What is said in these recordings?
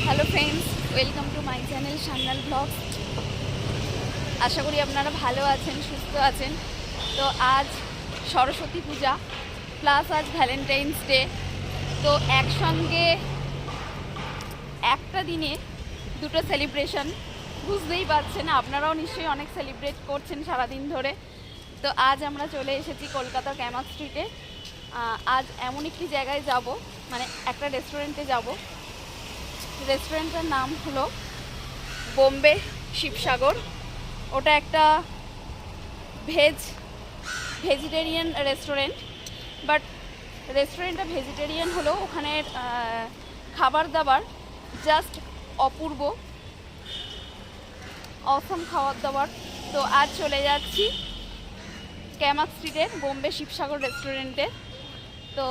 Hello friends, welcome to my channel Sanyal blogs. আশা করি আপনারা ভালো আছেন, সুস্থ আছেন। তো আজ সরস্বতী পূজা প্লাস আজ ভ্যালেন্টাইন্স ডে। তো একসঙ্গে একটা দিনে দুটো সেলিব্রেশন, বুঝতেই পারছেন। আপনারাও নিশ্চয়ই অনেক সেলিব্রেট করছেন সারাদিন ধরে। তো আজ আমরা চলে এসেছি কলকাতার ক্যামাক স্ট্রিটে। আজ এমন একটি জায়গায় যাব, মানে একটা রেস্টুরেন্টে যাব। রেস্টুরেন্টের নাম হলো বোম্বে শিবসাগর। ওটা একটা ভেজিটেরিয়ান রেস্টুরেন্ট, বাট রেস্টুরেন্টটা ভেজিটেরিয়ান হলেও ওখানের খাবার দাবার জাস্ট অপূর্ব, অসম খাবার দাবার। তো আজ চলে যাচ্ছি ক্যামাক স্ট্রিটের বোম্বে শিবসাগর রেস্টুরেন্টে। তো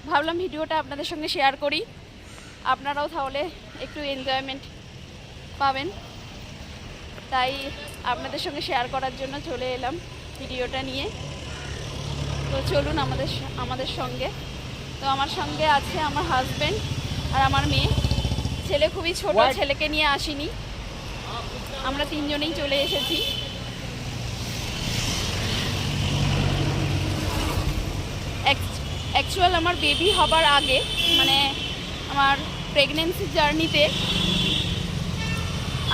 ভাবলাম ভিডিওটা আপনাদের সঙ্গে শেয়ার করি, আপনারাও তাহলে একটু এনজয়মেন্ট পাবেন। তাই আপনাদের সঙ্গে শেয়ার করার জন্য চলে এলাম ভিডিওটা নিয়ে। তো চলুন আমাদের সঙ্গে। তো আমার সঙ্গে আছে আমার হাজব্যান্ড আর আমার মেয়ে। ছেলে খুবই ছোট, ছেলেকে নিয়ে আসিনি, আমরা তিনজনেই চলে এসেছি। অ্যাকচুয়াল আমার বেবি হবার আগে, মানে আমার প্রেগনেন্সি জার্নিতে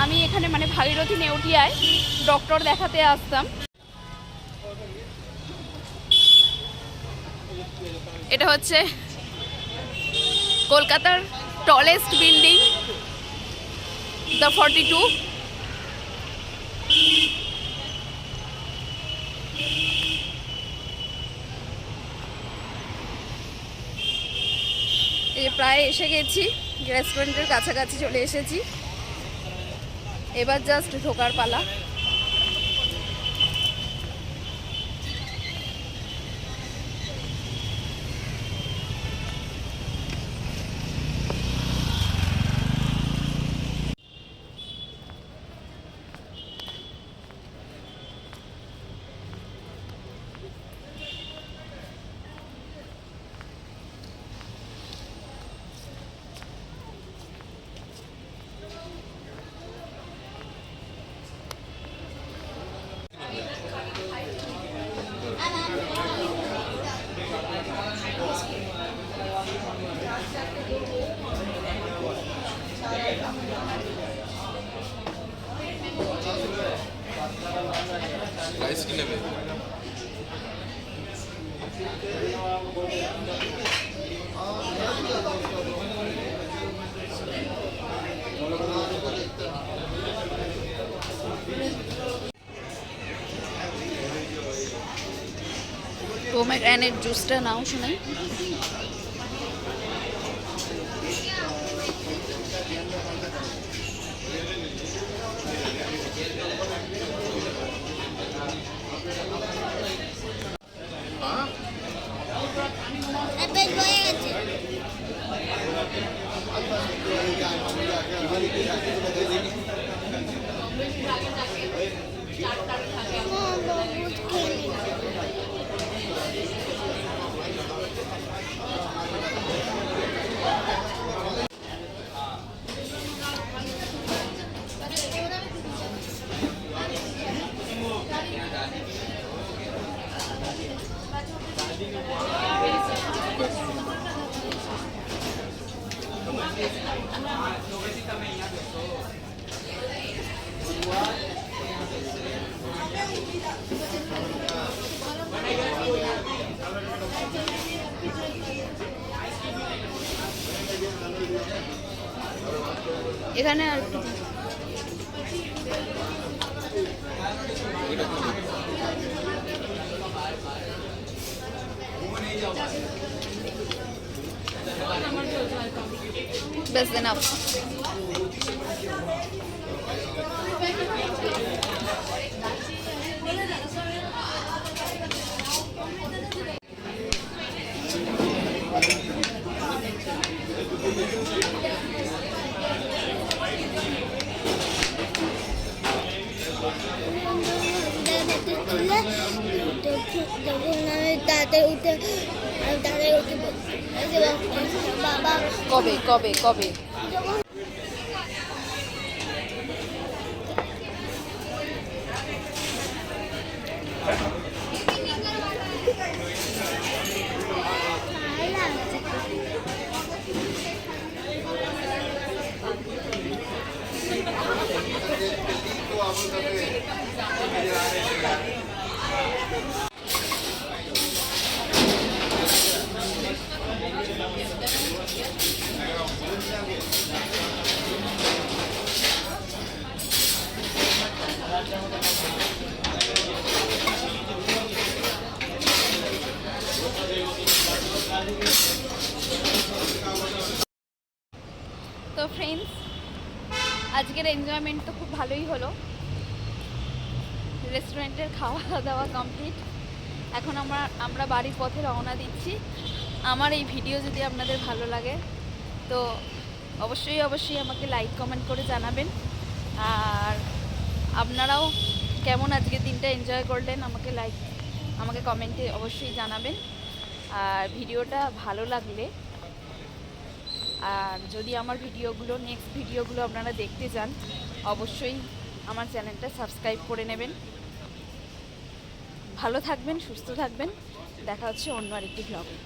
আমি এখানে মানে ভাগীরথী নেউটিয়ায় ডক্টর দেখাতে আসতাম। এটা হচ্ছে কলকাতার টলেস্ট বিল্ডিং, দ্য 42। এই প্রায় এসে গেছি, রেস্টুরেন্টের কাছাকাছি চলে এসেছি। এবার জাস্ট ঢোকার পালা। রাইস কি নেবে? পোমেগ্রানেট জুসটা নাও শোনাই। এখানে আর একটু বেশ এনাফ। কবে কবে কবে তো ফ্রেন্ডস, আজকের এনজয়মেন্ট তো খুব ভালোই হলো। রেস্টুরেন্টের খাওয়া দাওয়া কমপ্লিট। এখন আমরা বাড়ির পথে রওনা দিচ্ছি। আমার এই ভিডিও যদি আপনাদের ভালো লাগে তো অবশ্যই আমাকে লাইক কমেন্ট করে জানাবেন। আর আপনারাও কেমন আজকের দিনটা এনজয় করলেন আমাকে কমেন্টে অবশ্যই জানাবেন। আর ভিডিওটা ভালো লাগলে, আর যদি আমার নেক্সট ভিডিওগুলো আপনারা দেখতে চান, অবশ্যই আমার চ্যানেলটা সাবস্ক্রাইব করে নেবেন। ভালো থাকবেন, সুস্থ থাকবেন। দেখা হচ্ছে অন্য আরেকটি ব্লগে।